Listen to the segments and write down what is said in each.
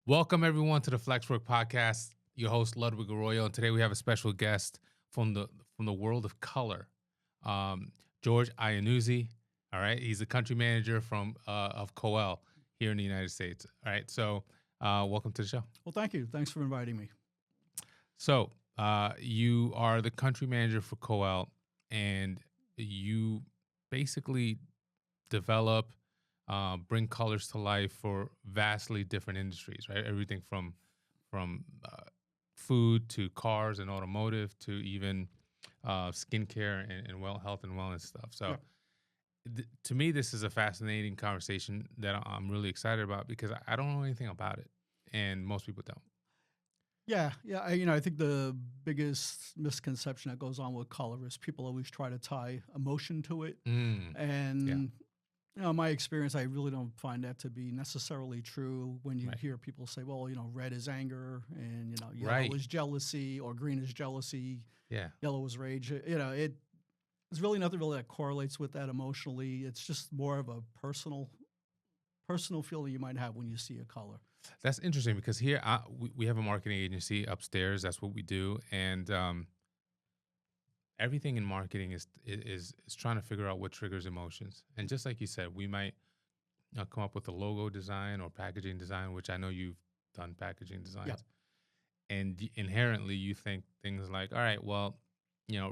Welcome everyone to the Flexwork Podcast. Your host Ludwig Araujo, and today we have a special guest from the world of color, um, George Ianuzzi. All right, he's the country manager from of Koel here in the United States. All right, so welcome to the show. Well, thank you. Thanks for inviting me. So you are the country manager for Koel, and you basically develop, bring colors to life for vastly different industries, right? Everything from food to cars and automotive to even skincare and health and wellness stuff. So, to me, this is a fascinating conversation that I'm really excited about because I don't know anything about it, and most people don't. Yeah. I think the biggest misconception that goes on with color is people always try to tie emotion to it, and my experience, I really don't find that to be necessarily true. When you hear people say, "Well, red is anger, and yellow is jealousy, or green is jealousy, yellow is rage," it's really nothing really that correlates with that emotionally. It's just more of a personal feeling you might have when you see a color. That's interesting because here we have a marketing agency upstairs. That's what we do, and everything in marketing is trying to figure out what triggers emotions. And just like you said, we might come up with a logo design or packaging design, which I know you've done packaging designs. Yep. And inherently, you think things like, all right, well,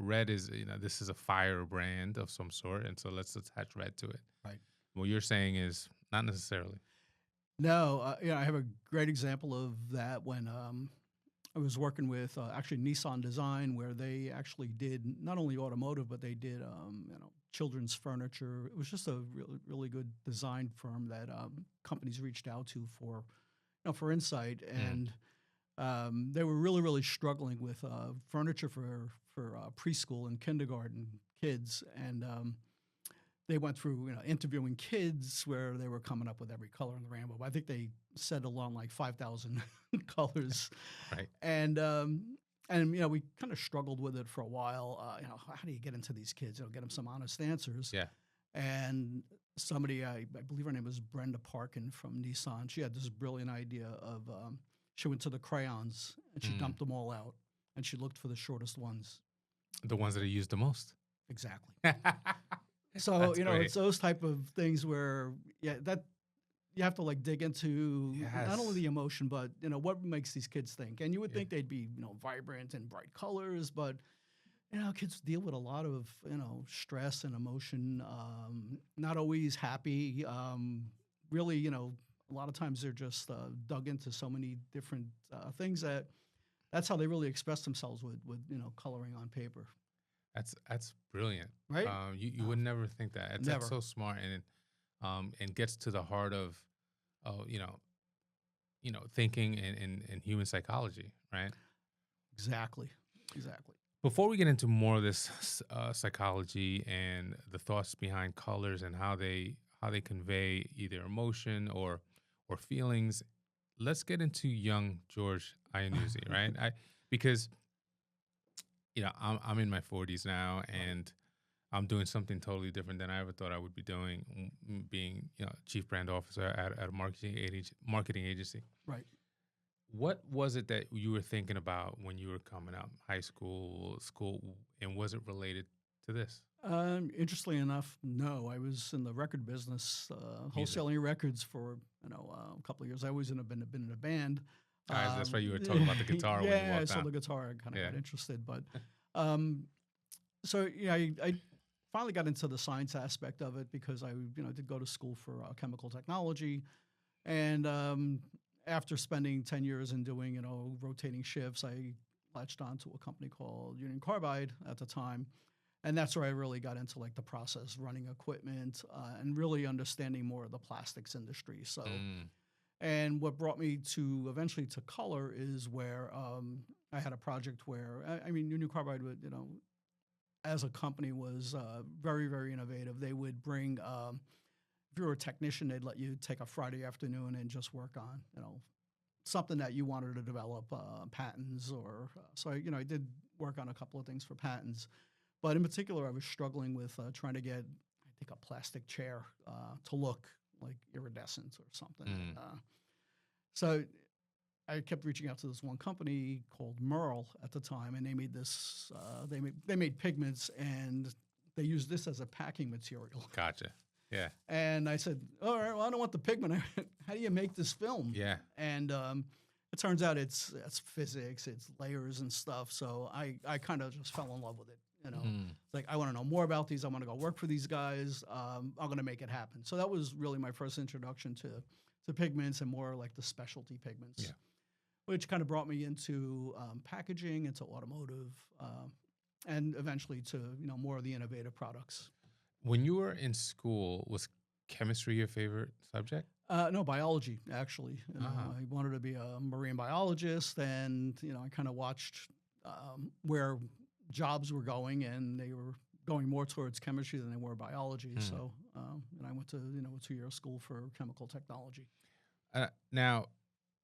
red is, this is a fire brand of some sort, and so let's attach red to it. Right. What you're saying is not necessarily. No, I have a great example of that when I was working with actually Nissan Design, where they actually did not only automotive, but they did children's furniture. It was just a really, really good design firm that companies reached out to for insight, and they were really, really struggling with furniture for preschool and kindergarten kids, and they went through interviewing kids where they were coming up with every color in the rainbow. I think they said along like 5,000 colors, Right? and we kind of struggled with it for a while. How do you get into these kids? Get them some honest answers. Yeah. And somebody, I believe her name was Brenda Parkin from Nissan. She had this brilliant idea of she went to the crayons and she dumped them all out, and she looked for the shortest ones. The ones that are used the most. Exactly. So, it's those type of things where, that you have to like dig into not only the emotion, but, what makes these kids think. And you would think they'd be, vibrant and bright colors, but, kids deal with a lot of, stress and emotion, not always happy. Really, a lot of times they're just dug into so many different things that's how they really express themselves with coloring on paper. That's brilliant, right? You would never think that. That's so smart, and gets to the heart of, thinking and human psychology, right? Exactly. Before we get into more of this psychology and the thoughts behind colors and how they convey either emotion or feelings, let's get into young George Ianuzzi, right? Because I'm in my 40s now, and I'm doing something totally different than I ever thought I would be doing, being chief brand officer at a marketing agency. Right. What was it that you were thinking about when you were coming up, high school, and was it related to this? Interestingly enough, no. I was in the record business, wholesaling records for a couple of years. I always been in a band. That's right. You were talking about the guitar. When you walked I saw down. the guitar. I kind of got interested, but so I finally got into the science aspect of it because I did go to school for chemical technology, and after spending 10 years and doing rotating shifts, I latched onto a company called Union Carbide at the time, and that's where I really got into like the process, running equipment, and really understanding more of the plastics industry. So. And what brought me to eventually to color is where I had a project where, Union Carbide would, as a company was very, very innovative. They would bring, if you were a technician, they'd let you take a Friday afternoon and just work on, something that you wanted to develop, patents or, so I did work on a couple of things for patents. But in particular, I was struggling with trying to get, I think, a plastic chair to look like iridescent or something. So I kept reaching out to this one company called Merle at the time, and they made this. They made pigments, and they used this as a packing material. Gotcha. Yeah. And I said, all right, well, I don't want the pigment. How do you make this film? Yeah. And it turns out it's physics, it's layers and stuff. So I kind of just fell in love with it. It's like, I want to know more about these. I want to go work for these guys. I'm going to make it happen. So that was really my first introduction to pigments, and more like the specialty pigments, which kind of brought me into packaging, into automotive, and eventually to, more of the innovative products. When you were in school, was chemistry your favorite subject? No, biology, actually. I wanted to be a marine biologist, and, I kind of watched where jobs were going, and they were going more towards chemistry than they were biology. So, and I went to, a 2-year school for chemical technology. Now,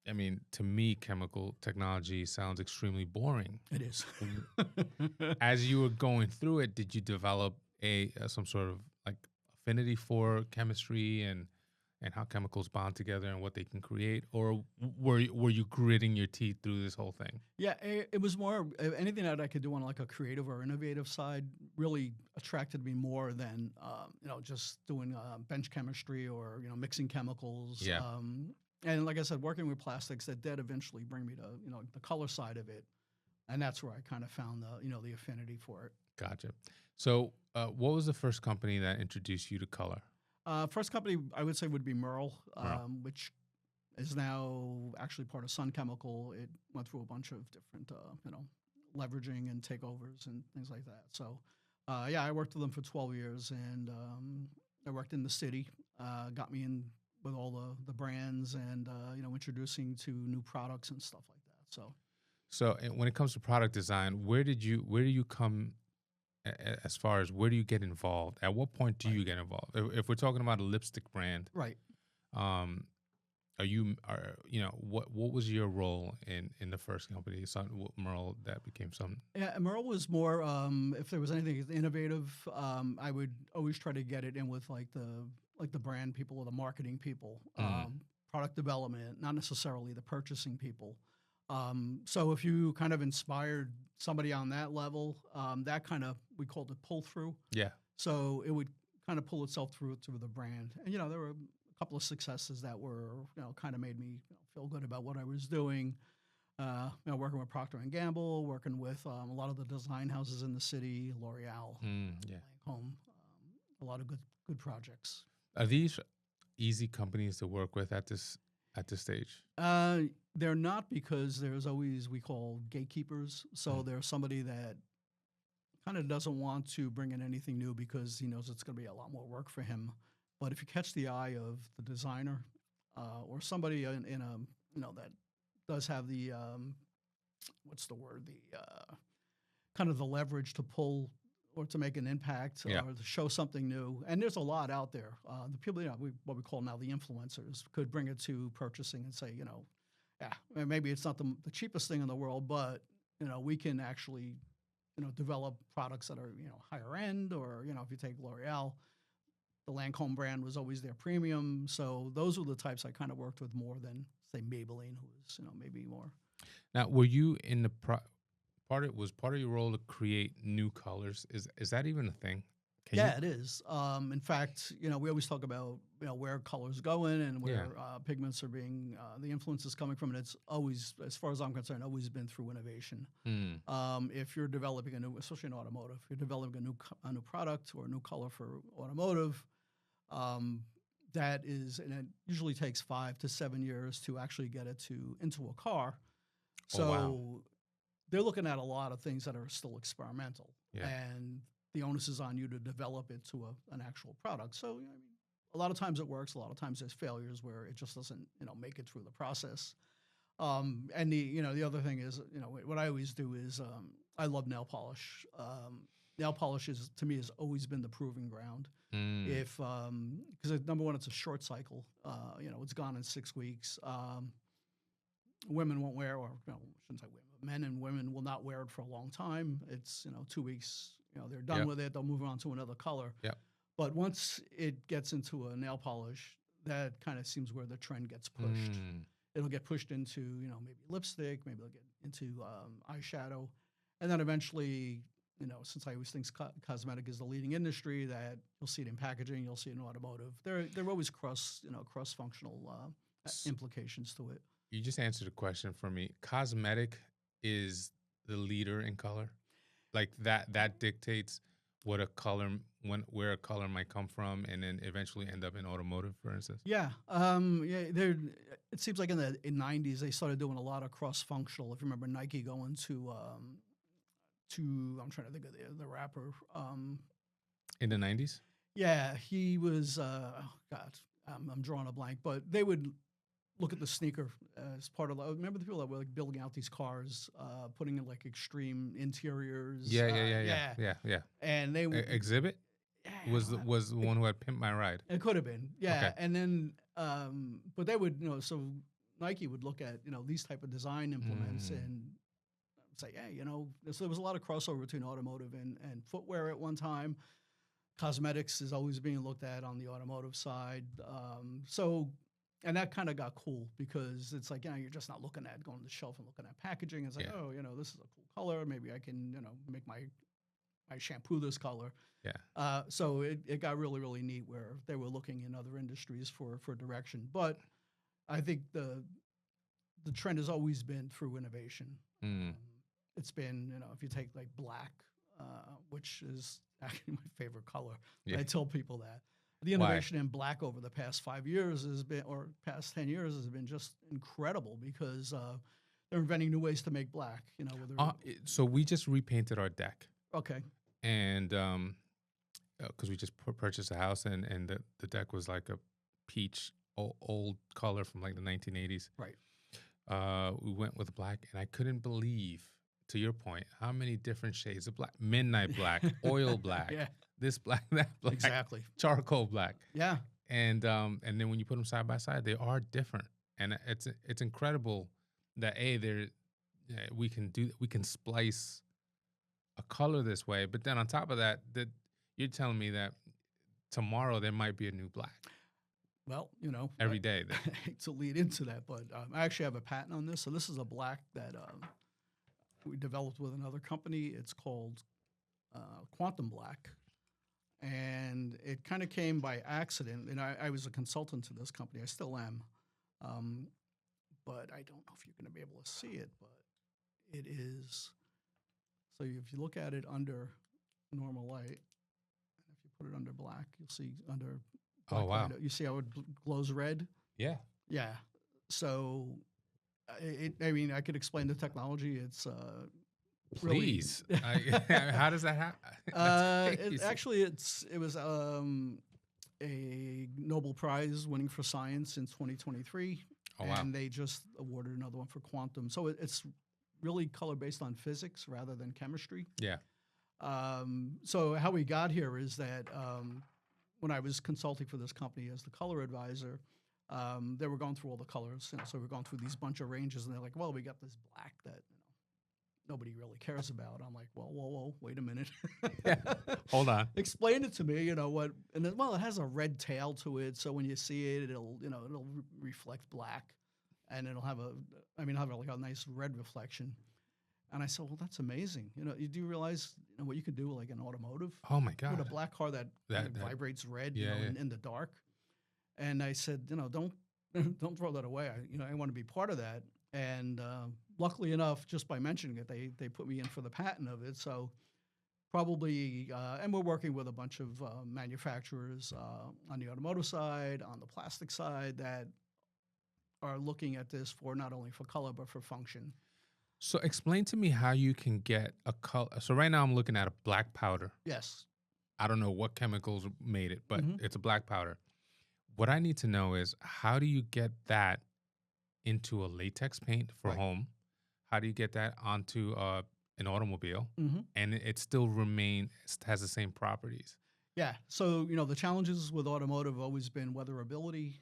I mean, to me, chemical technology sounds extremely boring. It is. As you were going through it, did you develop some sort of like affinity for chemistry and how chemicals bond together and what they can create, or were you gritting your teeth through this whole thing? Yeah, it was more anything that I could do on like a creative or innovative side really attracted me more than just doing bench chemistry or mixing chemicals. Yeah. And like I said, working with plastics, that did eventually bring me to the color side of it, and that's where I kind of found the affinity for it. Gotcha. So, what was the first company that introduced you to color? First company I would say would be Merle, which is now actually part of Sun Chemical. It went through a bunch of different, leveraging and takeovers and things like that. So, I worked with them for 12 years, and I worked in the city. Got me in with all the brands and introducing to new products and stuff like that. So when it comes to product design, where do you come? As far as where do you get involved? At what point do you get involved? If we're talking about a lipstick brand, right? What was your role in the first company, Merle, that became Sun? Yeah, Merle was more. If there was anything innovative, I would always try to get it in with like the brand people or the marketing people, product development, not necessarily the purchasing people. So if you kind of inspired somebody on that level, that kind of, we called it pull through. Yeah. So it would kind of pull itself through the brand. And, there were a couple of successes that were, kind of made me feel good about what I was doing. Working with Procter & Gamble, working with a lot of the design houses in the city, L'Oreal, Lancôme, a lot of good projects. Are these easy companies to work with at this stage? They're not, because there's always, we call gatekeepers. So there's somebody that kind of doesn't want to bring in anything new because he knows it's going to be a lot more work for him. But if you catch the eye of the designer or somebody in a that does have the kind of the leverage to pull or to make an impact or to show something new. And there's a lot out there. The people, what we call now the influencers, could bring it to purchasing and say, maybe it's not the cheapest thing in the world, but, we can actually, develop products that are, higher end, or, if you take L'Oreal, the Lancôme brand was always their premium. So those were the types I kind of worked with more than, say, Maybelline, who was, maybe more. Now, were you in the part of your role to create new colors? Is that even a thing? It is. In fact, we always talk about where colors going and where pigments are being the influence is coming from, and it's always, as far as I'm concerned, always been through innovation. If you're developing a new, especially in automotive, if you're developing a new product or a new color for automotive, that is, and it usually takes 5 to 7 years to actually get it into a car. So they're looking at a lot of things that are still experimental, and the onus is on you to develop it to an actual product. So, a lot of times it works. A lot of times there's failures where it just doesn't, make it through the process. And the other thing is, what I always do is I love nail polish. Nail polish to me has always been the proving ground. If because number one, it's a short cycle. It's gone in 6 weeks. Women won't wear, or shouldn't say women, men and women will not wear it for a long time. It's 2 weeks. They're done with it. They'll move on to another color. But once it gets into a nail polish, that kind of seems where the trend gets pushed. it'll get pushed into, maybe lipstick, maybe it'll get into eyeshadow. And then eventually, since I always think cosmetic is the leading industry, that you'll see it in packaging, you'll see it in automotive. There are always cross-functional implications to it. You just answered a question for me. Cosmetic is the leader in color, like that dictates what a color, where a color might come from, and then eventually end up in automotive, for instance. Yeah, it seems like in the '90s they started doing a lot of cross-functional. If you remember Nike going to I'm trying to think of the rapper. In the '90s. Yeah, he was. God, I'm drawing a blank, but they would look at the sneaker as part of. Remember the people that were like building out these cars, putting in like extreme interiors. Yeah. And they would Exhibit yeah, was the one who had pimped my ride. it could have been, yeah. Okay. And then, but they would, so Nike would look at these type of design implements and say, hey, so there was a lot of crossover between automotive and footwear at one time. Cosmetics is always being looked at on the automotive side. And that kind of got cool because it's like, you're just not looking at going to the shelf and looking at packaging. It's like, this is a cool color. Maybe I can, make my shampoo this color. Yeah. So it got really, really neat where they were looking in other industries for direction. But I think the trend has always been through innovation. It's been, if you take like black, which is actually my favorite color. I tell people that. The innovation in black over the past 5 years has been, or past 10 years has been just incredible because they're inventing new ways to make black. So we just repainted our deck. Okay. And because we just purchased a house and the deck was like a peach old color from like the 1980s. Right. We went with black, and I couldn't believe, to your point, how many different shades of black: midnight black, oil black, this black, that black, Exactly, charcoal black. Yeah. And then when you put them side by side, they are different, and it's incredible that we can splice a color this way. But then on top of that, you're telling me that tomorrow there might be a new black. Well, every day. I hate to lead into that, but I actually have a patent on this. So this is a black that we developed with another company. It's called Quantum Black. And it kind of came by accident. And I was a consultant to this company. I still am. But I don't know if you're going to be able to see it, but it is. So if you look at it under normal light, and if you put it under black, you'll see under black light, you see how it glows red? Yeah. Yeah. So, I could explain the technology. It's please. How does that happen? It was a Nobel Prize winning for science in 2023. Oh, wow. And they just awarded another one for quantum. So it's really color based on physics rather than chemistry. Yeah. So how we got here is that when I was consulting for this company as the color advisor, they were going through all the colors. So we're going through these bunch of ranges, and they're like, well, we got this black that nobody really cares about. I'm like, whoa, wait a minute. Hold on. Explain it to me, what, and then, well, it has a red tail to it. So when you see it, it'll reflect black, and it'll have like a nice red reflection. And I said, well, that's amazing. You do realize what you could do like an automotive? Oh my God. With a black car that vibrates red, in the dark. And I said, don't throw that away. I want to be part of that. And luckily enough, just by mentioning it, they put me in for the patent of it. So probably, and we're working with a bunch of manufacturers on the automotive side, on the plastic side, that are looking at this for not only for color, but for function. So explain to me how you can get a color. So right now I'm looking at a black powder. Yes. I don't know what chemicals made it, but it's a black powder. What I need to know is, how do you get that into a latex paint for home? How do you get that onto an automobile? And it still has the same properties? Yeah. So, the challenges with automotive have always been weatherability,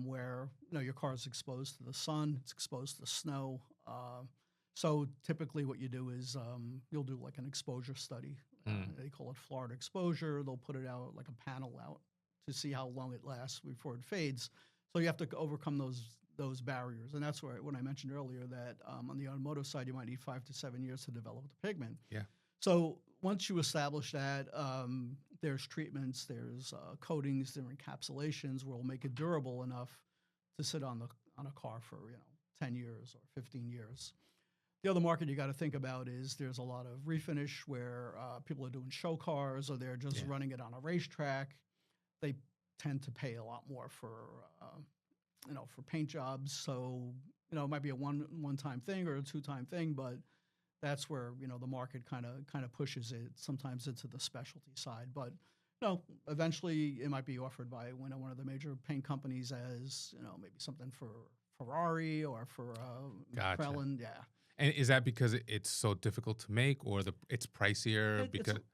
where, your car is exposed to the sun, it's exposed to snow. So typically what you do is you'll do like an exposure study. They call it Florida exposure. They'll put it out, like a panel out, to see how long it lasts before it fades. So you have to overcome those those barriers. And that's where when I mentioned earlier that on the automotive side, you might need 5 to 7 years to develop the pigment. Yeah. So once you establish that, there's treatments, there's coatings, there are encapsulations where will make it durable enough to sit on a car for 10 years or 15 years. The other market you got to think about is there's a lot of refinish where people are doing show cars or they're just running it on a racetrack. They tend to pay a lot more for for paint jobs. So it might be a one-time thing or a two-time thing, but that's where the market kind of pushes it sometimes into the specialty side. But eventually it might be offered by one of the major paint companies as maybe something for Ferrari or for Gotcha. Krellin. Yeah. And is that because it's so difficult to make, or it's pricier?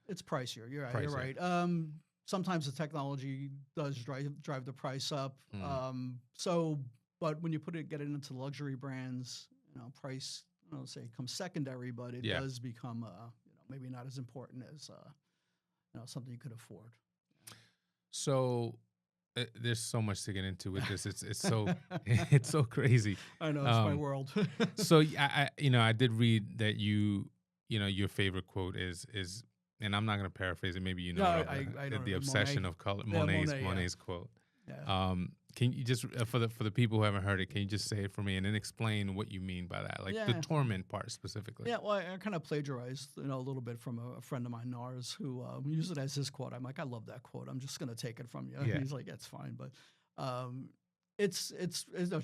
It's pricier. You're right. Pricier. You're right. Sometimes the technology does drive the price up. But when you get it into luxury brands, price, I don't say it comes secondary, but it does become maybe not as important as something you could afford. So there's so much to get into with this. It's so it's so crazy. I know, it's my world. So I did read that your favorite quote is, and I'm not going to paraphrase it. Maybe I the obsession Monet. of color. Yeah, Monet's quote. Yeah. Can you just for the people who haven't heard it, can you just say it for me and then explain what you mean by that, like the torment part specifically? Yeah, well, I kind of plagiarized a little bit from a friend of mine, Nars, who used it as his quote. I'm like, I love that quote. I'm just going to take it from you. Yeah. He's like, that's fine, but it's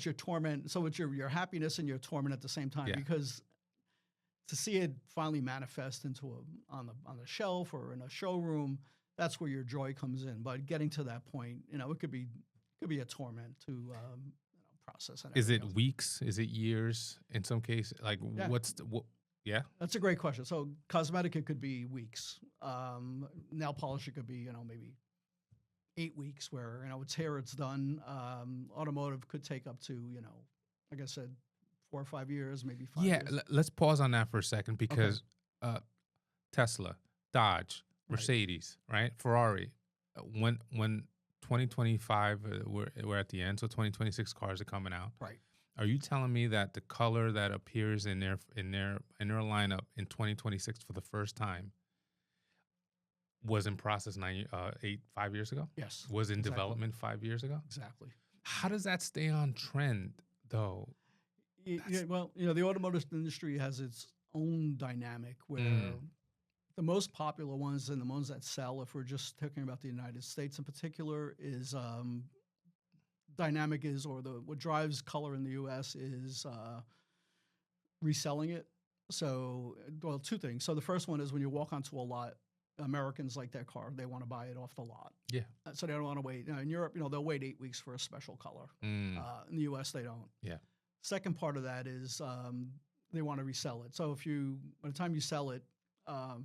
your torment. So it's your happiness and your torment at the same time, because to see it finally manifest into on the shelf or in a showroom, that's where your joy comes in. But getting to that point, it could be a torment to process. And is it weeks? Is it years? In some cases, like Yeah, that's a great question. So cosmetic, it could be weeks. Nail polish, it could be maybe 8 weeks. Where it's hair, it's done. Automotive could take up to like I said, 4 or 5 years, maybe 5 years. Yeah, let's pause on that for a second because Tesla, Dodge, Mercedes, right? Ferrari. When 2025, we're at the end, so 2026 cars are coming out. Right. Are you telling me that the color that appears in their lineup in 2026 for the first time was in process 5 years ago? Yes. Was in development 5 years ago? Exactly. How does that stay on trend though? Well, the automotive industry has its own dynamic where the most popular ones and the ones that sell, if we're just talking about the United States in particular, is dynamic is, or what drives color in the U.S. is reselling it. So, well, two things. So the first one is when you walk onto a lot, Americans like their car. They want to buy it off the lot. Yeah. So they don't want to wait. In Europe, they'll wait 8 weeks for a special color. In the U.S., they don't. Yeah. Second part of that is they want to resell it. So by the time you sell it,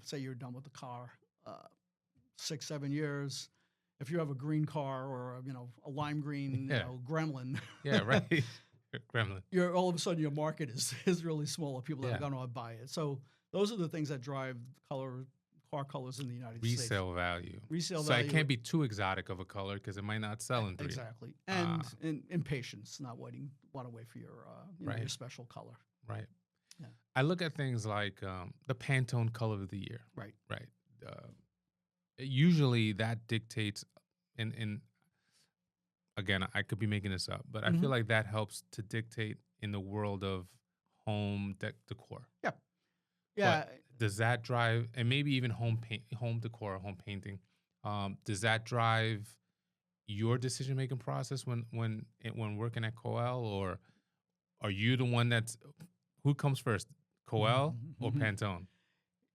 say you're done with the car, 6, 7 years. If you have a green car or a lime green gremlin, right, gremlin, all of a sudden your market is really small of people that are going to buy it. So those are the things that drive car colors in the United States. Resale value. So it can't be too exotic of a color because it might not sell in 3. Exactly, and impatience, not want to wait for your your special color. Right. Yeah. I look at things like the Pantone color of the year. Right. Right. Usually that dictates, and again, I could be making this up, but I feel like that helps to dictate in the world of home decor. Yeah. Yeah. But does that drive, and maybe even home decor or home painting, does that drive your decision-making process when working at Koel, or are you the one who comes first, Koel or Pantone?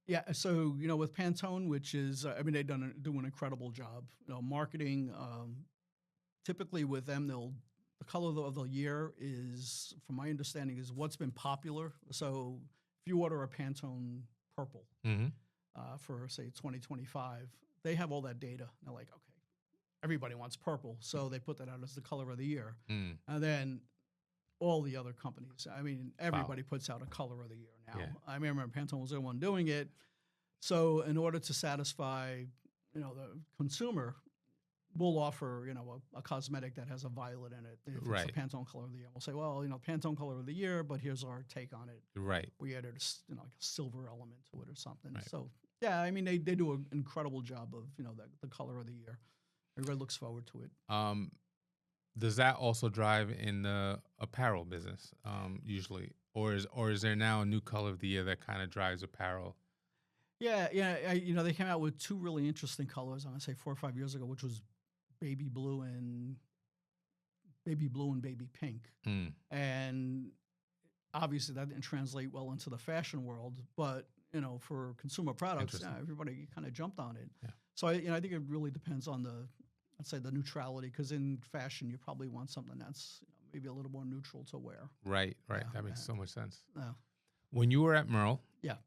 Yeah, so with Pantone, which is they do an incredible job. Marketing. Typically with them, the color of the year is, from my understanding, is what's been popular. So if you order a Pantone purple for say 2025, they have all that data. They're like, okay, everybody wants purple, so they put that out as the color of the year, and then all the other companies. Everybody puts out a color of the year now. Yeah. I remember Pantone was the one doing it. So in order to satisfy, the consumer, we'll offer, a cosmetic that has a violet in it. If it's Right. the Pantone color of the year, we'll say, well, Pantone color of the year, but here's our take on it. Right. We added, like a silver element to it or something. Right. So, yeah, I mean, they do an incredible job of, the color of the year. Everybody looks forward to it. Does that also drive in the apparel business usually, or is there now a new color of the year that kind of drives apparel? Yeah. They came out with two really interesting colors. I'm gonna say 4 or 5 years ago, which was baby blue and baby pink. Mm. And obviously that didn't translate well into the fashion world, but for consumer products, everybody kind of jumped on it. Yeah. So I think it really depends on I'd say the neutrality, because in fashion you probably want something that's maybe a little more neutral to wear. Right. Yeah, That makes so much sense. Yeah. When you were at Merle, Yeah.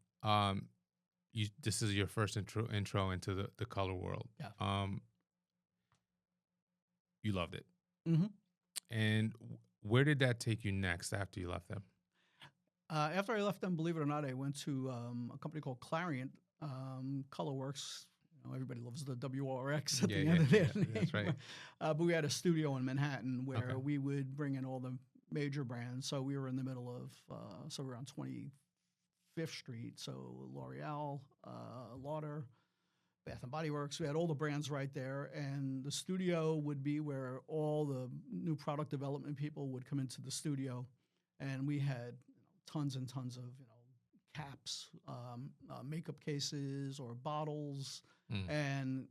This is your first intro into the color world. Yeah. You loved it. Mm-hmm. And where did that take you next after you left them? After I left them, believe it or not, I went to a company called Clarion Colorworks. Everybody loves the WRX at the end of their name. That's right. But we had a studio in Manhattan where Okay. we would bring in all the major brands. So we were in the middle of, we were on 25th Street. So L'Oreal, Lauder, Bath and Body Works. We had all the brands right there. And the studio would be where all the new product development people would come into the studio. And we had tons and tons of, caps, makeup cases or bottles. Mm. And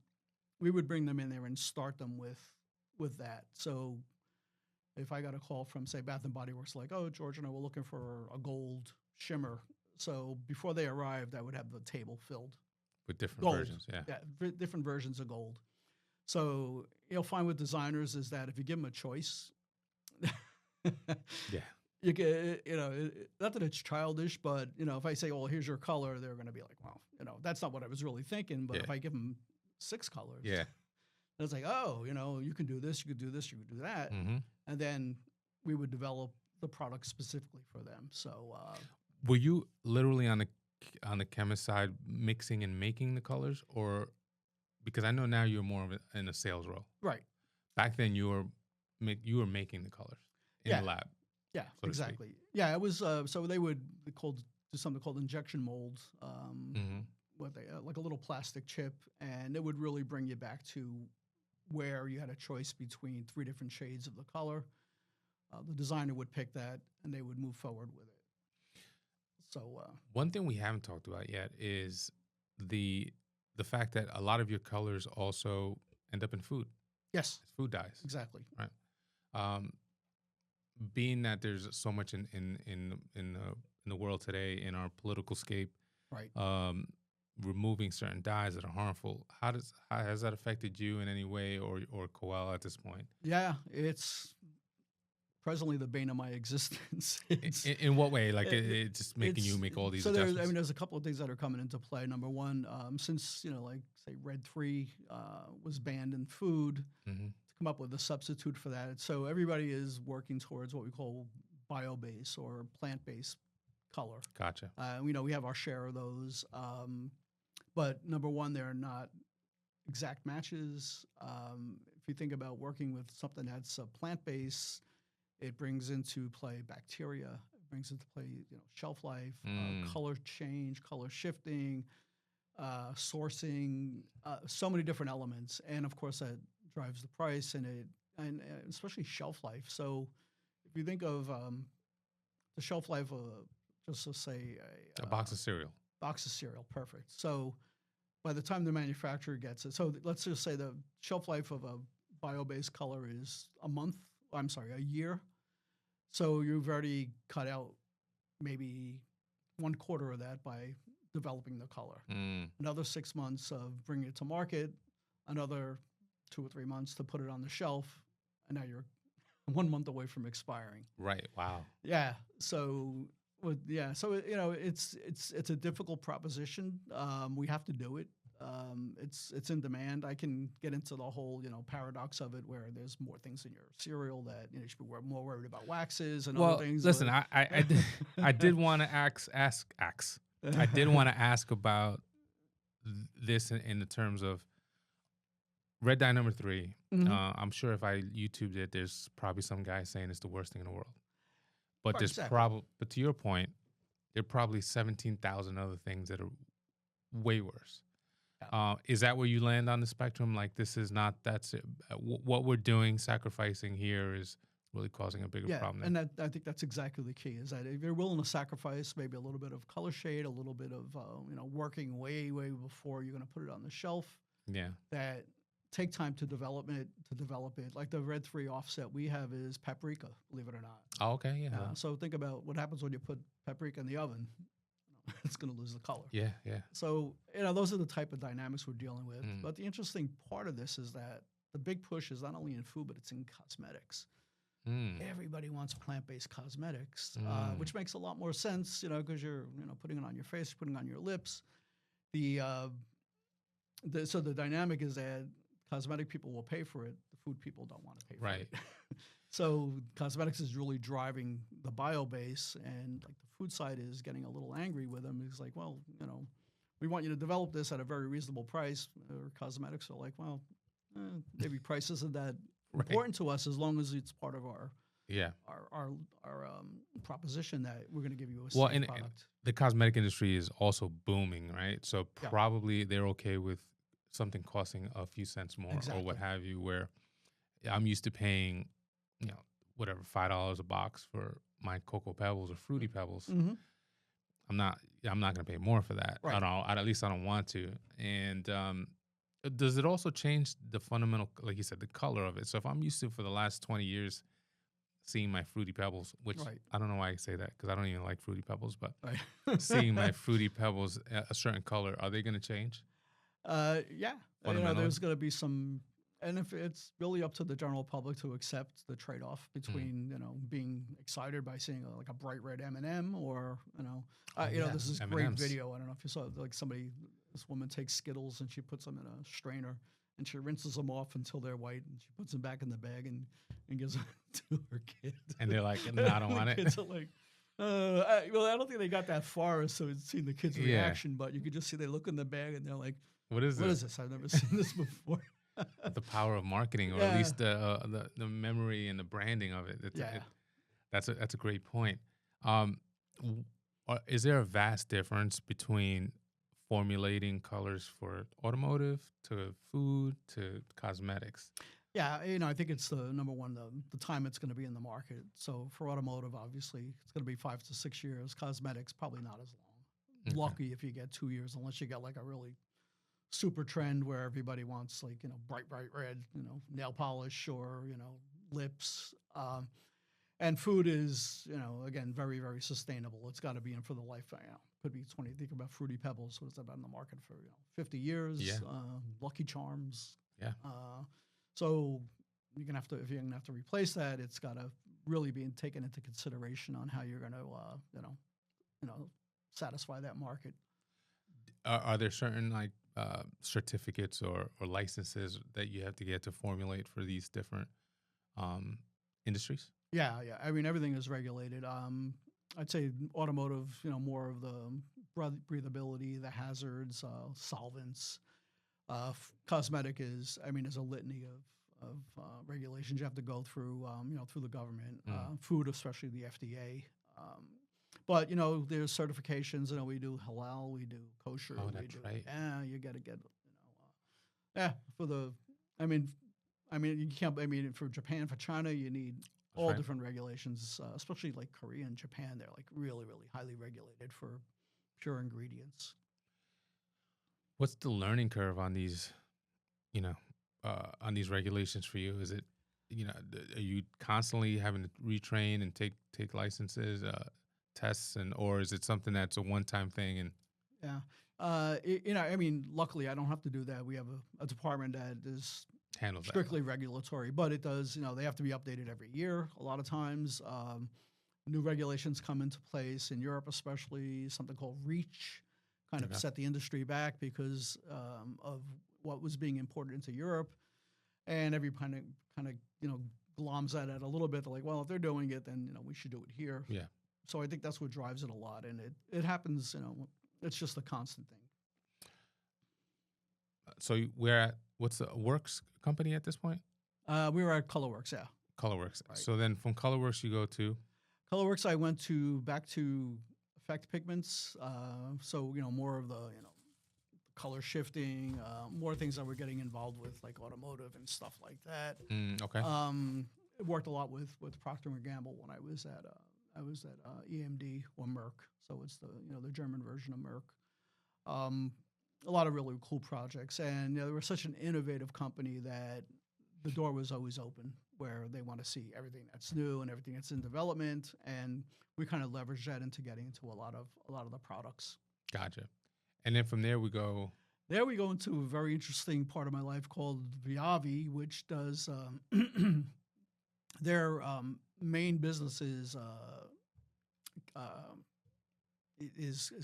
we would bring them in there and start them with that. So if I got a call from, say, Bath and Body Works, like, oh, George and I were looking for a gold shimmer. So before they arrived, I would have the table filled With different gold. versions, yeah. Different versions of gold. So you'll find with designers is that if you give them a choice, Yeah. you get, not that it's childish, but, if I say, well, here's your color, they're going to be like, well, that's not what I was really thinking. But Yeah. if I give them 6 colors, Yeah. it's like, oh, you can do this, you could do this, you could do that. Mm-hmm. And then we would develop the product specifically for them. So, Were you literally on the chemist side mixing and making the colors, or because I know now you're more of in a sales role. right. Back then you were making the colors in Yeah. the lab. Yeah, so to speak. exactly. Yeah, it was, so they would do something called injection mold, Mm-hmm. like a little plastic chip, and it would really bring you back to where you had a choice between 3 different shades of the color. The designer would pick that, and they would move forward with it. So One thing we haven't talked about yet is the fact that a lot of your colors also end up in food. yes, It's food dyes. exactly. Being that there's so much in the world today in our political scape, Right. Removing certain dyes that are harmful. How has that affected you in any way, or Koel at this point? Yeah, it's presently the bane of my existence. In what way? Like it's just making you make all these so adjustments? there's a couple of things that are coming into play. Number one, since like say Red 3 was banned in food, Mm-hmm. to come up with a substitute for that. So everybody is working towards what we call bio-based or plant-based color. Gotcha. We have our share of those, but number one, they're not exact matches. If you think about working with something that's plant-based, it brings into play bacteria. It brings into play, shelf life, color change, color shifting, sourcing, so many different elements, and of course that drives the price and especially shelf life. So if you think of the shelf life of just to say A box of cereal. box of cereal, perfect. So by the time the manufacturer gets it, so let's just say the shelf life of a bio-based color is a year. So you've already cut out maybe 1/4 of that by developing the color. Another 6 months of bringing it to market, another 2 or 3 months to put it on the shelf, and now you're 1 month away from expiring. Right. Wow. Yeah. So it's a difficult proposition. We have to do it. It's in demand. I can get into the whole paradox of it, where there's more things in your cereal that you should be more worried about waxes and other things. Listen, I did want to ask. I did want to ask about this in the terms of red dye number 3. Mhm. I'm sure if I YouTubed it, there's probably some guy saying it's the worst thing in the world. But Right, there's exactly. but to your point, there are probably 17,000 other things that are way worse. Yeah. Is that where you land on the spectrum? Like, this is not, that's it. What we're doing, sacrificing here is really causing a bigger Yeah, problem and there. that I think that's exactly the key. Is that if you're willing to sacrifice maybe a little bit of color shade, a little bit of working way before you're going to put it on the shelf, Yeah. that take time to develop it. Like the Red 3 offset we have is paprika, believe it or not. Oh, okay. Yeah. So think about what happens when you put paprika in the oven. It's going to lose the color. Yeah. Yeah. So, those are the type of dynamics we're dealing with. Mm. But the interesting part of this is that the big push is not only in food, but it's in cosmetics. Mm. Everybody wants plant-based cosmetics, Mm. which makes a lot more sense, because you're, putting it on your face, putting it on your lips. So the dynamic is that cosmetic people will pay for it. The food people don't want to pay for Right. it. So cosmetics is really driving the bio base, and like the food side is getting a little angry with them. It's like, well, we want you to develop this at a very reasonable price. Or cosmetics are like, well, maybe price isn't that Right. important to us as long as it's part of our Yeah. proposition that we're going to give you a Well, safe and product. the cosmetic industry is also booming, right? So Yeah. probably they're okay with something costing a few cents more or Exactly. what have you, where I'm used to paying, whatever, $5 a box for my Cocoa Pebbles or Fruity Pebbles. Mm-hmm. I'm not going to pay more for that. Right. At least I don't want to. And does it also change the fundamental, like you said, the color of it? So if I'm used to, for the last 20 years, seeing my Fruity Pebbles, which Right. I don't know why I say that, because I don't even like Fruity Pebbles, but Right. seeing my Fruity Pebbles a certain color, are they going to change? Yeah. Fundamentally? There's going to be some, and if it's really up to the general public to accept the trade-off between, being excited by seeing like a bright red M&M or, yeah, this is great M&Ms. video. I don't know if you saw, like this woman takes Skittles and she puts them in a strainer and she rinses them off until they're white and she puts them back in the bag and gives them to her kid. And they're like, no, I don't want it. Kids are like, I don't think they got that far, so it's seen the kids' Yeah. reaction, but you could just see they look in the bag and they're like, What is what this? is this? I've never seen this before. The power of marketing, or at least the memory and the branding of it. That's a great point. Is there a vast difference between formulating colors for automotive to food to cosmetics? Yeah, I think it's the number one, the time it's going to be in the market. So for automotive, obviously, it's going to be 5 to 6 years. Cosmetics, probably not as long. Okay. Lucky if you get 2 years, unless you got like a really super trend where everybody wants like, bright red, nail polish or, lips. And food is, again, very, very sustainable. It's got to be in for the life. Could be 20. Think about Fruity Pebbles. What has that been in the market for, 50 years? Yeah. Lucky Charms. Yeah. So if you're gonna have to replace that, it's got to really be taken into consideration on how you're going to, satisfy that market. Are there certain like certificates or licenses that you have to get to formulate for these different industries? Yeah. I mean, everything is regulated. I'd say automotive, more of the breathability, the hazards, solvents. Cosmetic is, there's a litany of regulations you have to go through, through the government. Food, especially the FDA. But there's certifications. We do halal, we do kosher. Oh, that's right. Yeah, you got to get. For the. You can't. For Japan, for China, you need all right. different regulations. Especially like Korea and Japan, they're like really, really highly regulated for pure ingredients. What's the learning curve on these, on these regulations for you? Is it, are you constantly having to retrain and take licenses, tests, or is it something that's a one-time thing? And luckily I don't have to do that. We have a department that is handles strictly regulatory, but it does, they have to be updated every year. A lot of times, new regulations come into place in Europe, especially something called REACH, kind of set the industry back because of what was being imported into Europe, and every kind of gloms at it a little bit. They're like, well, if they're doing it, then we should do it here. Yeah. So I think that's what drives it a lot, and it happens. It's just a constant thing. So we're at what's the Works company at this point? We were at Colorworks, yeah. Colorworks. Right. So then from Colorworks you go to Colorworks, I went back to Effect Pigments. So more of the color shifting, more things that we're getting involved with, like automotive and stuff like that. okay. Worked a lot with Procter and Gamble when I was at EMD or Merck. So it's the German version of Merck. A lot of really cool projects, and they were such an innovative company that the door was always open, where they want to see everything that's new and everything that's in development, and we kind of leveraged that into getting into a lot of the products. Gotcha. And then from there we go. There we go into a very interesting part of my life called Viavi, which does their main business is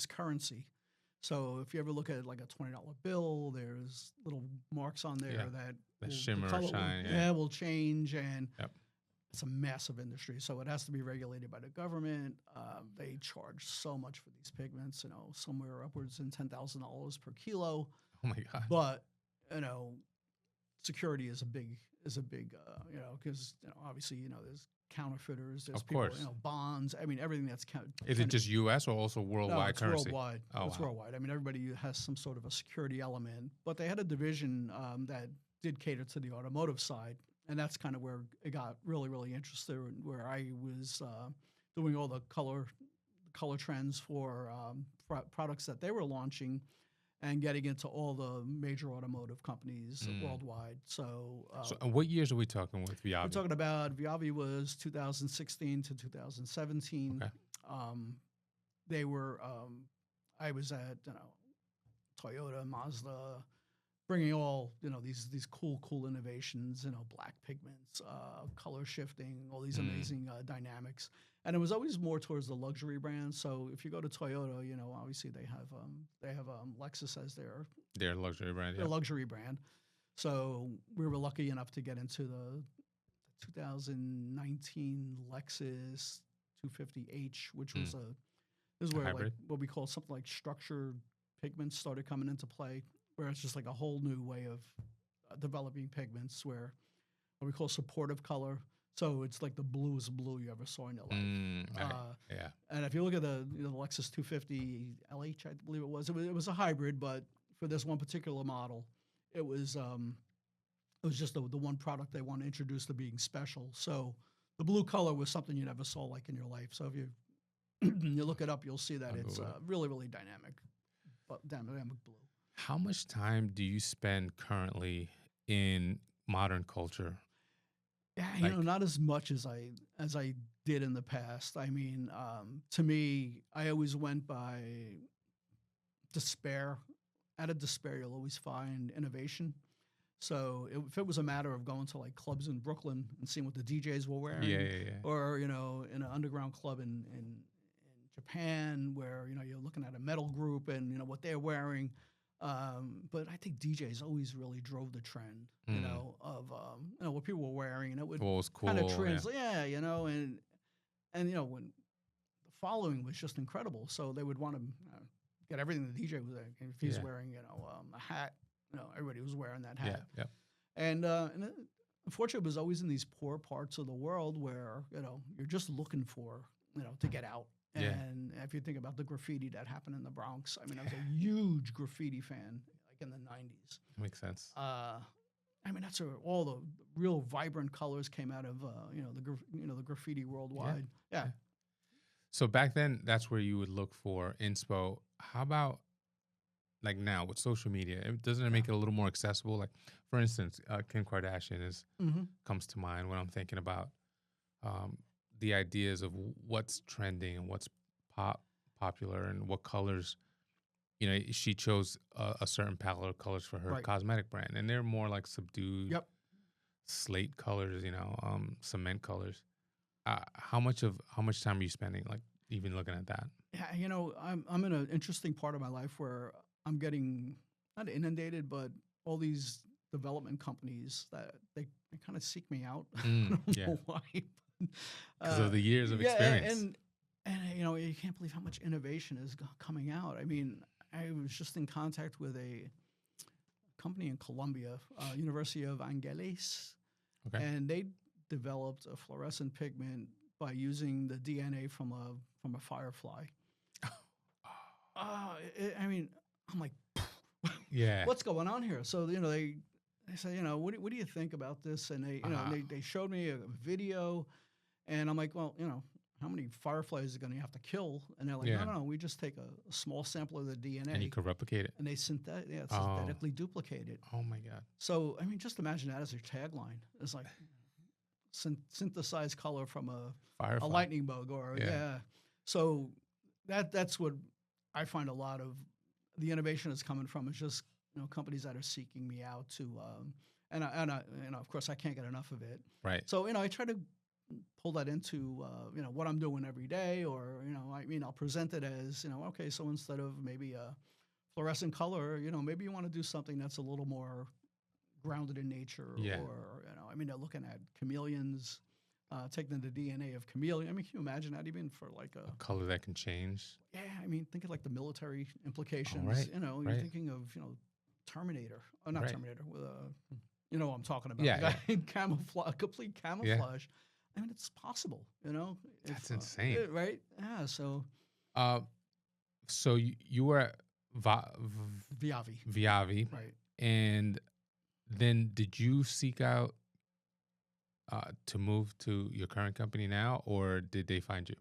currency. So if you ever look at like a $20 bill, there's little marks on there that shimmer the or shine. will change, and Yep. it's a massive industry. So it has to be regulated by the government. They charge so much for these pigments, somewhere upwards in $10,000 per kilo. Oh my God. But security is a big because obviously there's counterfeiters, there's Of people, course. Bonds. I mean, everything that's Is it just U.S. or also worldwide it's currency? worldwide. Oh, It's wow. worldwide. I mean, everybody has some sort of a security element, but they had a division that did cater to the automotive side, and that's kind of where it got really, really interested. Where I was doing all the color trends for products that they were launching, and getting into all the major automotive companies worldwide. So, And what years are we talking with Viavi? we're talking about Viavi was 2016 to 2017. Okay. They were, I was at, Toyota, Mazda, bringing all, these cool innovations, black pigments, color shifting, all these amazing dynamics. And it was always more towards the luxury brands. So if you go to Toyota, obviously they have Lexus as Their luxury brand. their Yeah. luxury brand. So we were lucky enough to get into the 2019 Lexus 250H, which was this is where like hybrid. what we call something like structured pigments started coming into play, where it's just like a whole new way of developing pigments, where what we call supportive color. So it's like the bluest blue you ever saw in your life. Yeah. And if you look at the Lexus 250 LH, I believe it was a hybrid, but for this one particular model, it was just the one product they want to introduce to being special. So the blue color was something you never saw like in your life. So if you you look it up, you'll see that it's really, really dynamic, but dynamic blue. How much time do you spend currently in modern culture? Yeah, not as much as I did in the past. I mean, to me, I always went by despair. Out of despair, you'll always find innovation. So if it was a matter of going to like clubs in Brooklyn and seeing what the DJs were wearing, or in an underground club in Japan where you're looking at a metal group and what they're wearing. But I think DJs always really drove the trend, of what people were wearing, and it would was cool. kind of translate, and when the following was just incredible, so they would want to get everything the DJ was wearing. If he's wearing, a hat, everybody was wearing that hat. Yeah. And unfortunately, it was always in these poor parts of the world where you're just looking for to get out. Yeah. And if you think about the graffiti that happened in the Bronx, I mean, I was a huge graffiti fan, like in the 90s. Makes sense. I mean, that's where all the real vibrant colors came out of, the graffiti worldwide. Yeah. So back then, that's where you would look for inspo. How about like now with social media? Doesn't it make it a little more accessible? Like, for instance, Kim Kardashian comes to mind when I'm thinking about the ideas of what's trending and what's popular and what colors. She chose a certain palette of colors for her cosmetic brand, and they're more like subdued slate colors, cement colors. How much time are you spending, like, even looking at that? Yeah, I'm in an interesting part of my life where I'm getting not inundated, but all these development companies that they kind of seek me out. I don't know why. Because of the years of experience. And you can't believe how much innovation is coming out. I mean, I was just in contact with a company in Colombia, University of Angeles, Okay. and they developed a fluorescent pigment by using the DNA from a firefly. I mean, I'm like, Yeah. what's going on here? So they say, what do you think about this? And they showed me a video, and I'm like, well, how many fireflies is going to have to kill? And they're like, Yeah. no, we just take a small sample of the DNA And you could replicate it. and they synthetically duplicate it. Oh my God. So I mean, just imagine that as your tagline. It's like synthesized color from a Firefly. lightning bug, or Yeah. So that's what I find a lot of the innovation is coming from. Is just companies that are seeking me out to, and of course I can't get enough of it. Right. So I try to pull that into what I'm doing every day, or I'll present it as okay, so instead of maybe a fluorescent color, maybe you want to do something that's a little more grounded in nature. Yeah. Or they're looking at chameleons, taking the DNA of chameleon. I mean, can you imagine that even for like A color that can change. yeah, I mean, think of like the military implications. right, You're right. thinking of Terminator, or not Right. Terminator, with what I'm talking about. Yeah, The guy in camouflage, complete camouflage. I mean, it's possible. That's insane. right? Yeah. So Uh, so you were at Viavi, Viavi, right? and then did you seek out to move to your current company now, or did they find you?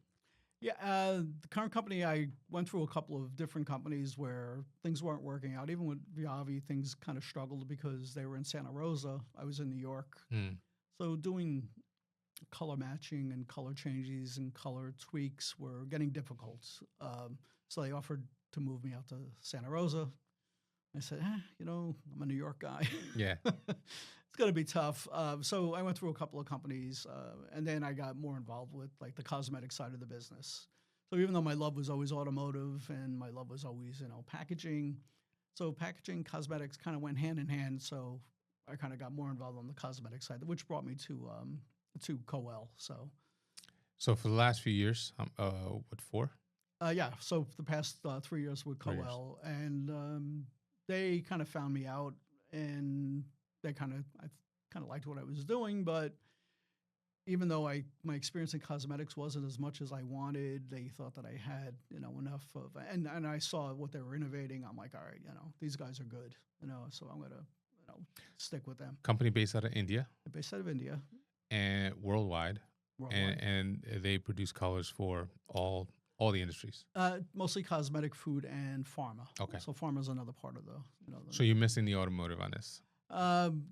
Yeah, the current company, I went through a couple of different companies where things weren't working out. Even with Viavi, things kind of struggled because they were in Santa Rosa. I was in New York. Hmm. So doing color matching and color changes and color tweaks were getting difficult. So they offered to move me out to Santa Rosa. I said, I'm a New York guy. Yeah. It's going to be tough. So I went through a couple of companies, and then I got more involved with like the cosmetic side of the business. So even though my love was always automotive and my love was always, packaging, so packaging, cosmetics kind of went hand in hand. So I kind of got more involved on the cosmetic side, which brought me to Koel. So for the last few years, what, 4? Yeah. So for the past 3 years with 3 years. Koel, and they kind of found me out, and I kind of liked what I was doing, but even though my experience in cosmetics wasn't as much as I wanted, they thought that I had enough of, and I saw what they were innovating. I'm like, all right, these guys are good, so I'm gonna stick with them. Company based out of India Based out of India, and worldwide, worldwide. and they produce colors for all the industries. Mostly cosmetic, food, and pharma. Okay. So pharma is another part of the. So you're missing the automotive on this.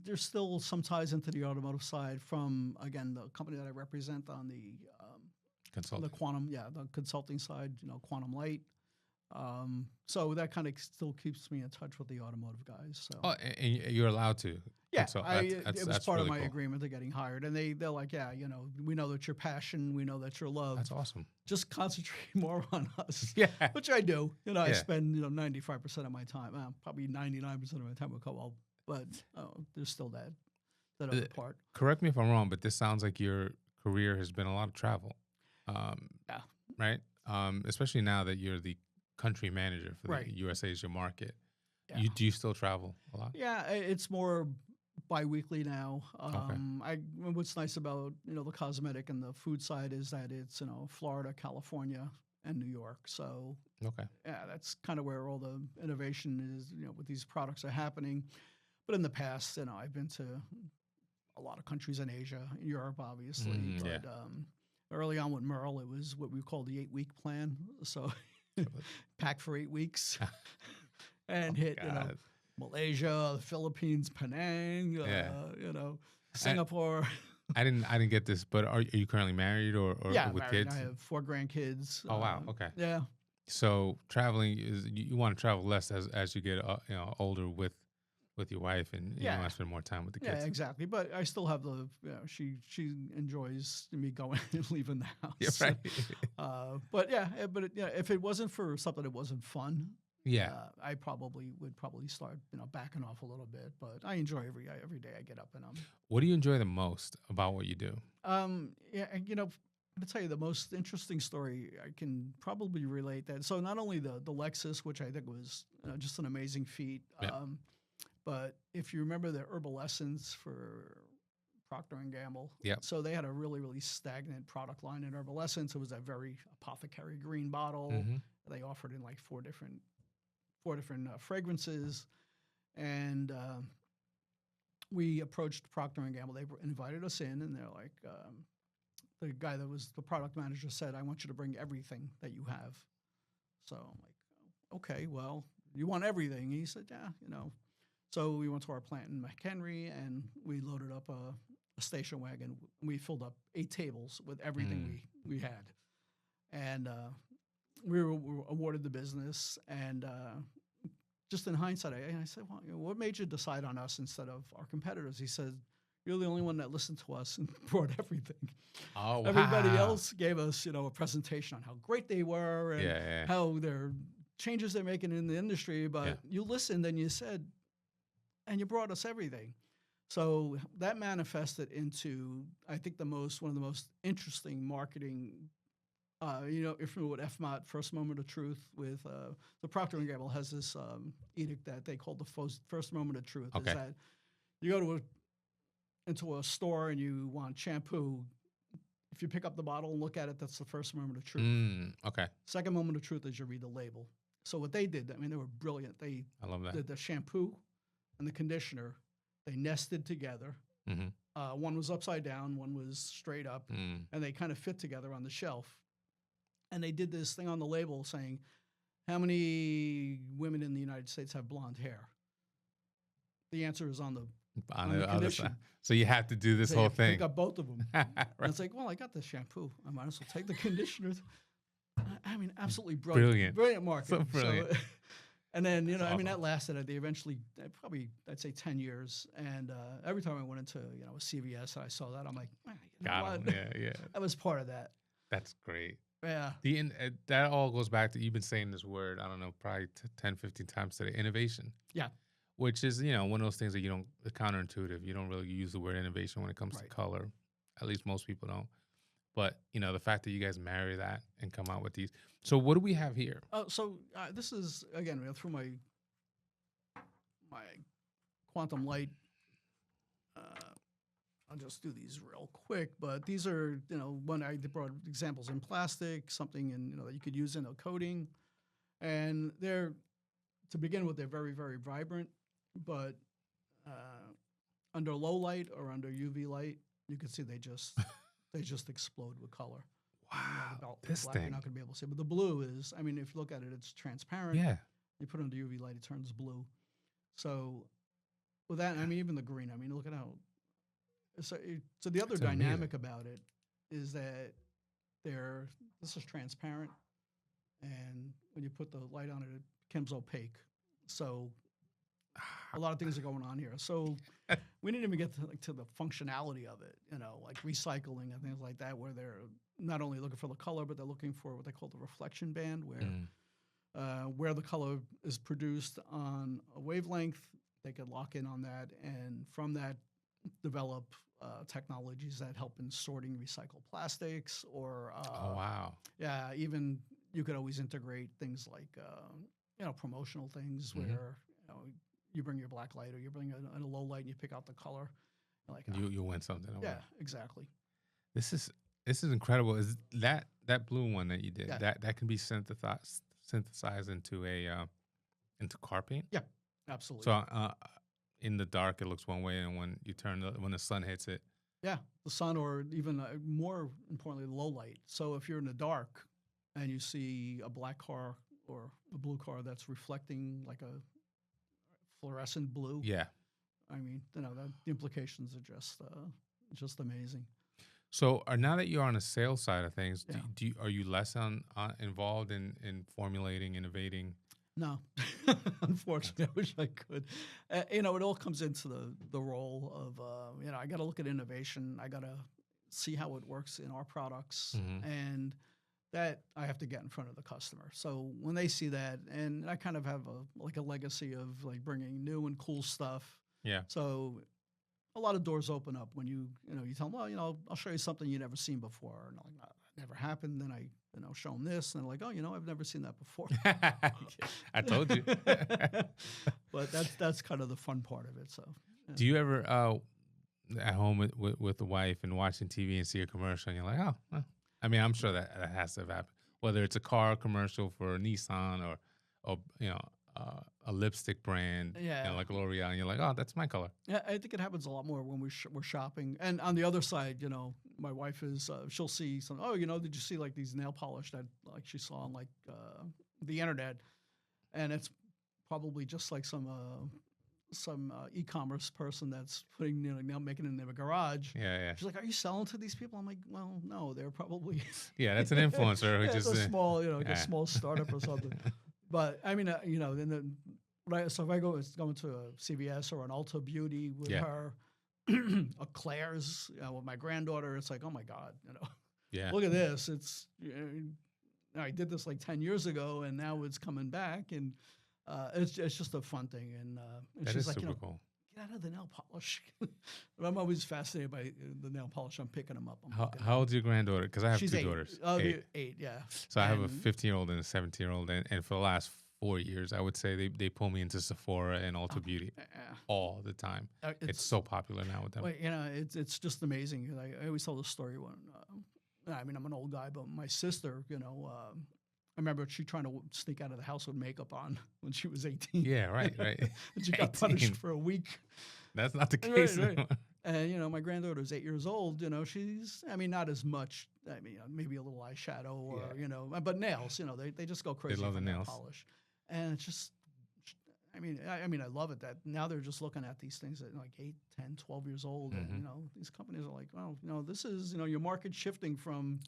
There's still some ties into the automotive side from, again, the company that I represent on the Consulting. the consulting side, Quantum Light. So that kind of still keeps me in touch with the automotive guys. So Oh, and you're allowed to. yeah, consult. it was part of really my cool. agreement to getting hired, and they're like, yeah, we know that's your passion, we know that's your love. That's awesome. Just concentrate more on us. Yeah. Which I do. I Yeah. spend 95% of my time, probably 99% of my time with Koel, but there's still that other part. Correct me if I'm wrong, but this sounds like your career has been a lot of travel. Yeah. Right. Especially now that you're the country manager for Right. the USA as your market. Yeah. Do you still travel a lot? Yeah, it's more bi-weekly now. Okay. What's nice about the cosmetic and the food side is that it's Florida, California, and New York. So Okay. yeah, that's kind of where all the innovation is. With these products are happening. But in the past, I've been to a lot of countries in Asia, in Europe, obviously. Yeah. But early on with Merle, it was what we call the 8-week plan. So pack for 8 weeks and hit God. Malaysia, the Philippines, Penang, Yeah. Singapore. I didn't get this, but are you currently married or Yeah, with married. kids? I have 4 grandkids. Oh wow. Okay. Yeah. So traveling is you want to travel less as you get older with your wife, and you want to spend more time with the kids. Yeah, exactly. But I still have she enjoys me going and leaving the house. Yeah, right. But if it wasn't for something that wasn't fun, Yeah. I would probably start backing off a little bit. But I enjoy every day I get up and What do you enjoy the most about what you do? I'm to tell you the most interesting story. I can probably relate that. So not only the Lexus, which I think was just an amazing feat. Yeah. But if you remember the herbal essence for Procter and Gamble, Yep. so they had a really, really stagnant product line in herbal essence. It was that very apothecary green bottle. Mm-hmm. They offered in like four different fragrances, and we approached Procter and Gamble. They invited us in, and they're like, the guy that was the product manager said, "I want you to bring everything that you have." So I'm like, "Okay, well, you want everything?" He said, "Yeah, you know." So we went to our plant in McHenry, and we loaded up a station wagon. We filled up 8 tables with everything we had, and we were awarded the business. And just in hindsight, I said, "Well, you know, what made you decide on us instead of our competitors?" He said, "You're the only one that listened to us and brought everything. Oh, wow. Everybody else gave us, you know, a presentation on how great they were and how their changes they're making in the industry, but you listened and you said, and you brought us everything." So that manifested into, I think, one of the most interesting marketing. You know, if you know what FMOT, First Moment of Truth, with the Procter and Gamble has this edict that they call the First Moment of Truth. Okay. Is that you go into a store and you want shampoo. If you pick up the bottle and look at it, that's the first moment of truth. Okay. Second moment of truth is you read the label. So what they did, I mean, they were brilliant. I love that. The shampoo and the conditioner, they nested together. Mm-hmm. One was upside down, one was straight up, and they kind of fit together on the shelf. And they did this thing on the label saying, how many women in the United States have blonde hair? The answer is on the other side. So you have to do this whole thing. Pick up both of them. Right. And it's like, well, I got the shampoo. I might as well take the conditioner. I mean, absolutely brilliant. Brilliant marketing. So brilliant. So, and then, you know, That's I mean, awesome. that lasted, they eventually, probably, I'd say 10 years. And every time I went into, you know, a CVS and I saw that, I'm like, you know Got what? him. Yeah. I was part of that. That's great. Yeah. That all goes back to, you've been saying this word, I don't know, probably 10, 15 times today, innovation. Yeah. Which is, you know, one of those things that counterintuitive. You don't really use the word innovation when it comes to color. At least most people don't. But, you know, the fact that you guys marry that and come out with these. So what do we have here? So this is, again, through my quantum light. I'll just do these real quick, but these are, you know, when I brought examples in plastic, something in, you know, that you could use in a coating. And they're, to begin with, they're very, very vibrant, but under low light or under UV light, you can see they just explode with color. Wow, this black, thing. You're not going to be able to see. But the blue is, I mean, if you look at it, it's transparent. Yeah. You put it under UV light, it turns blue. So with that, I mean, even the green, I mean, look at how. So the other dynamic about it is that this is transparent, and when you put the light on it, it becomes opaque. So a lot of things are going on here. So we didn't even get to the functionality of it, you know, like recycling and things like that, where they're not only looking for the color, but they're looking for what they call the reflection band, where the color is produced on a wavelength. They could lock in on that, and from that, develop technologies that help in sorting recycled plastics, or oh wow, yeah, even you could always integrate things like you know, promotional things where, you know, you bring your black light or you bring a low light and you pick out the color, like you win something. Yeah, exactly. This is incredible. Is that blue one that you did, that can be synthesized into into car paint? Yeah, absolutely. So in the dark, it looks one way, and when you when the sun hits it. Yeah, the sun, or even more importantly, low light. So if you're in the dark and you see a black car or a blue car that's reflecting like a fluorescent blue. Yeah. I mean, you know, the implications are just amazing. So now that you're on the sales side of things, are you less involved in formulating, innovating? No, unfortunately, I wish I could. You know, it all comes into the role of, you know, I got to look at innovation. I got to see how it works in our products, and that I have to get in front of the customer. So when they see that, and I kind of have a legacy of like bringing new and cool stuff. Yeah. So a lot of doors open up when you tell them, well, you know, I'll show you something you've never seen before. And I'm like, no, that never happened. Then I, you know, show them this, and they're like, oh, you know, I've never seen that before. I told you. But that's kind of the fun part of it. So, yeah. Do you ever at home with the wife and watching TV and see a commercial and you're like, oh, well. I mean, I'm sure that has to have happened. Whether it's a car commercial for Nissan or a lipstick brand, Yeah. like L'Oreal, and you're like, oh, that's my color. Yeah, I think it happens a lot more when we're shopping. And on the other side, my wife is she'll see some. Oh, did you see like these nail polish that like she saw on like the internet, and it's probably just like some e-commerce person that's putting now making it in their garage. Yeah. She's like, "Are you selling to these people?" I'm like, "Well, no, they're probably Yeah, that's an influencer who yeah, just it's a small, like a small startup or something." But I mean, then so if I go into a CVS or an Ulta Beauty with her, a Claire's with my granddaughter, it's like, oh my God, yeah. look at this. It's I did this like 10 years ago, and now it's coming back, and it's just a fun thing. And That she's is like, super cool. Get out of the nail polish. But I'm always fascinated by the nail polish. I'm picking them up. How old's your granddaughter? Because I have She's two 8. daughters. 8, yeah. So I have a 15-year-old and a 17-year-old, and for the last 4 years, I would say they pull me into Sephora and Ulta Beauty all the time. It's so popular now with them. Well, it's just amazing. 'Cause I always tell the story when, I mean, I'm an old guy, but my sister, I remember she trying to sneak out of the house with makeup on when she was 18. Yeah, right. And she got 18. punished for a week. That's not the case Right. anymore. And, my granddaughter's 8 years old. She's, I mean, not as much. I mean, maybe a little eyeshadow or, but nails, they just go crazy. They love the nails. Polish. And it's just, I mean, I love it that now they're just looking at these things at like 8, 10, 12 years old. Mm-hmm. And, these companies are like, well, this is, your market shifting from,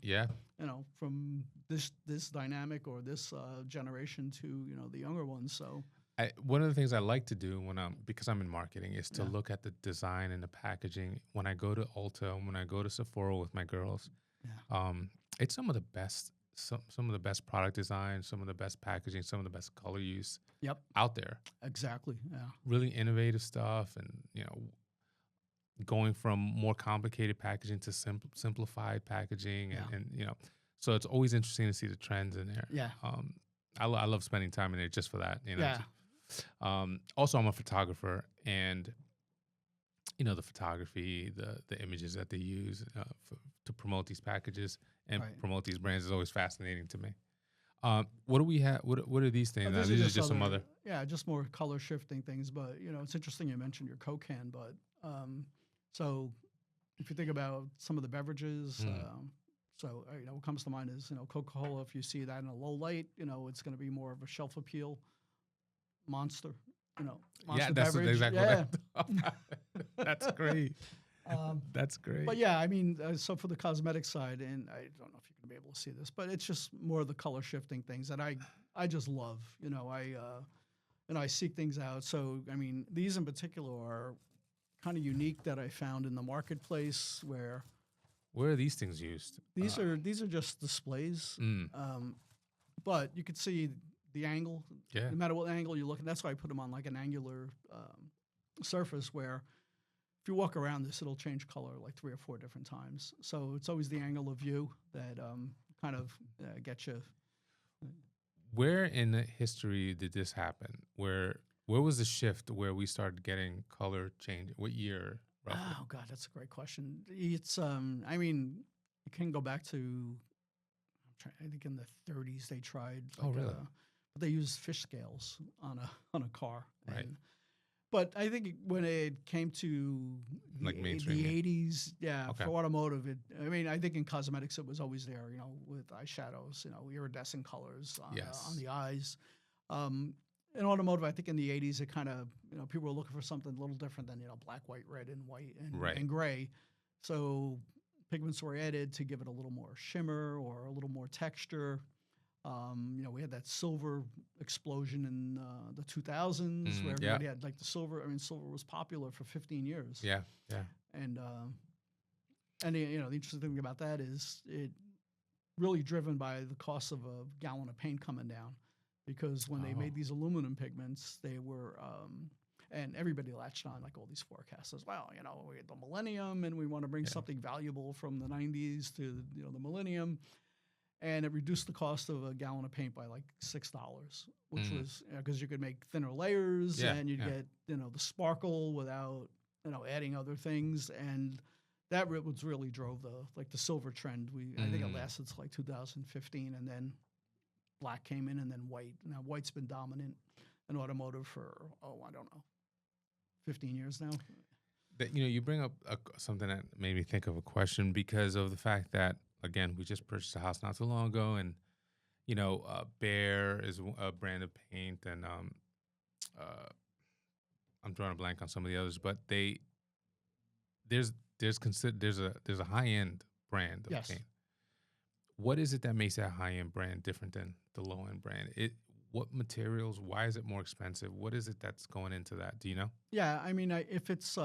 from this dynamic or this generation to, the younger ones. So one of the things I like to do because I'm in marketing is to look at the design and the packaging. When I go to Ulta, when I go to Sephora with my girls, it's some of the best. Some of the best product design, some of the best packaging, some of the best color use out there. Exactly. Yeah. Really innovative stuff, and going from more complicated packaging to simplified packaging, and so it's always interesting to see the trends in there. Yeah. I love spending time in there just for that. Yeah. Also, I'm a photographer, and the photography, the images that they use to promote these packages and promote these brands is always fascinating to me. What do we have? What are these things? These are just some other. Yeah, just more color shifting things. But it's interesting you mentioned your Coke can. But so if you think about some of the beverages, so what comes to mind is Coca-Cola. If you see that in a low light, it's going to be more of a shelf appeal. Monster. Monster that's beverage. exactly what I thought. That's great. That's great. But yeah, I mean, so for the cosmetic side, and I don't know if you can be able to see this, but it's just more of the color shifting things that I just love. I seek things out. So I mean, these in particular are kind of unique that I found in the marketplace. Where are these things used? These are just displays. But you could see the angle. Yeah. No matter what angle you're looking, that's why I put them on like an angular surface where. If you walk around this, it'll change color like 3 or 4 different times. So it's always the angle of view that kind of gets you. Where in the history did this happen? Where was the shift where we started getting color change? What year? Roughly? Oh God, that's a great question. It's I mean, you can go back to I think in the 30s they tried. Like, really? But they used fish scales on a car. Right. But I think when it came to like the mainstream, 80s, okay. For automotive, I think in cosmetics it was always there, with eyeshadows, iridescent colors on the eyes. In automotive, I think in the 80s, it kind of, people were looking for something a little different than, black, white, red, and white, and gray. So pigments were added to give it a little more shimmer or a little more texture. We had that silver explosion in the 2000s where everybody had like the silver. I mean, silver was popular for 15 years. Yeah. And the interesting thing about that is it really driven by the cost of a gallon of paint coming down, because when they made these aluminum pigments, they were and everybody latched on, like all these forecasters. Well, we had the millennium, and we want to bring something valuable from the 90s to the millennium. and it reduced the cost of a gallon of paint by like $6, which was because you could make thinner layers and you'd get the sparkle without adding other things, and that was really drove the silver trend. I think it lasted till like 2015, and then black came in, and then white. Now white's been dominant in automotive for I don't know, 15 years now. That you bring up something that made me think of a question because of the fact that, again, we just purchased a house not too long ago, and Bear is a brand of paint, and I'm drawing a blank on some of the others, but there's a high end brand of paint. What is it that makes that high end brand different than the low end brand? What materials? Why is it more expensive? What is it that's going into that? Do you know? Yeah, I mean, if it's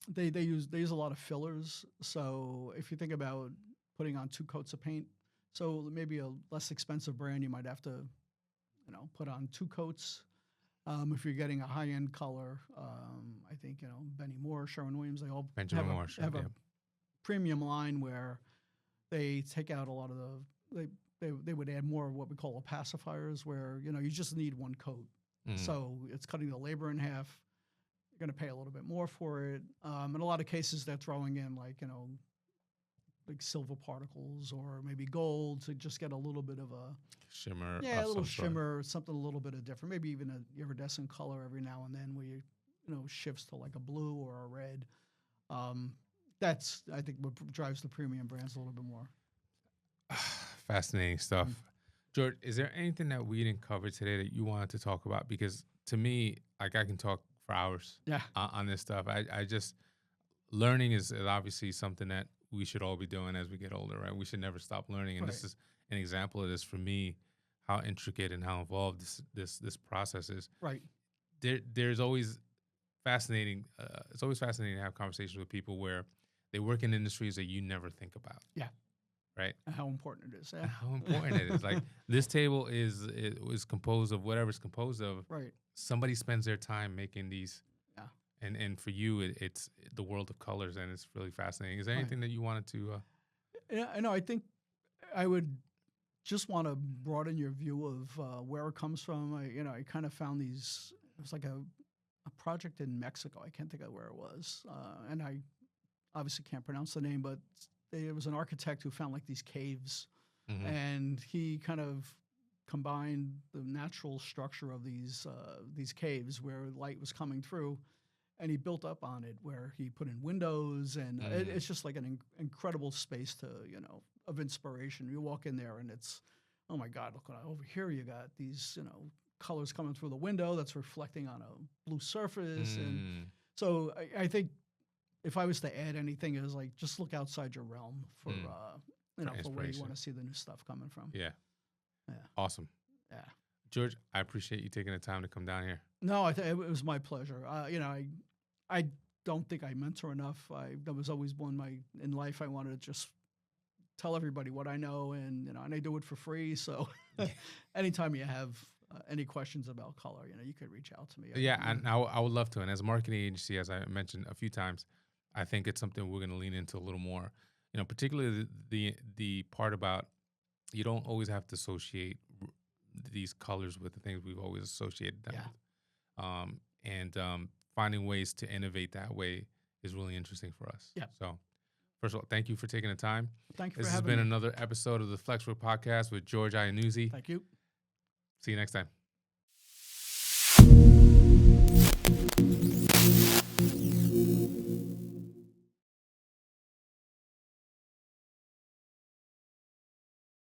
they use a lot of fillers. So if you think about putting on 2 coats of paint, so maybe a less expensive brand, you might have to, put on 2 coats. If you're getting a high end color, I think Benny Moore, Sherwin-Williams, they all have a premium line where they take out a lot of they would add more of what we call opacifiers, where you just need 1 coat. So it's cutting the labor in half. You're going to pay a little bit more for it. In a lot of cases, they're throwing in like silver particles or maybe gold to just get a little bit of a shimmer. Yeah, a little shimmer, something a little bit of different. Maybe even an iridescent color every now and then, where shifts to like a blue or a red. That's, I think, what drives the premium brands a little bit more. Fascinating stuff. George, is there anything that we didn't cover today that you wanted to talk about? Because to me, like, I can talk for hours on this stuff. I just, learning is obviously something that we should all be doing as we get older, right? We should never stop learning. And this is an example of this for me, how intricate and how involved this process is. Right. There's always fascinating. It's always fascinating to have conversations with people where they work in industries that you never think about. Yeah. Right. And how important it is. Yeah. And how important it is. Like, this table is composed of whatever it's composed of. Right. Somebody spends their time making these. Yeah. And for you, it's the world of colors, and it's really fascinating. Is there anything that you wanted to? Yeah, I know. I think I would just want to broaden your view of where it comes from. I kind of found these. It was like a project in Mexico. I can't think of where it was, and I obviously can't pronounce the name, but there was an architect who found like these caves, and he kind of combined the natural structure of these caves where light was coming through, and he built up on it where he put in windows, and it's just like an incredible space to of inspiration. You walk in there and it's, oh my God, look over here, you got these colors coming through the window that's reflecting on a blue surface, and so I think if I was to add anything, it was like just look outside your realm for for where you want to see the new stuff coming from. Yeah. Awesome. Yeah. George, I appreciate you taking the time to come down here. No, it was my pleasure. I don't think I mentor enough. That was always in life. I wanted to just tell everybody what I know, and I do it for free. So anytime you have any questions about color, you could reach out to me. And I would love to. And as a marketing agency, as I mentioned a few times, I think it's something we're going to lean into a little more. Particularly the part about you don't always have to associate these colors with the things we've always associated them with. And finding ways to innovate that way is really interesting for us. Yeah. So, first of all, thank you for taking the time. Thank you for having me. This has been another episode of the Flexwork Podcast with George Ianuzzi. Thank you. See you next time.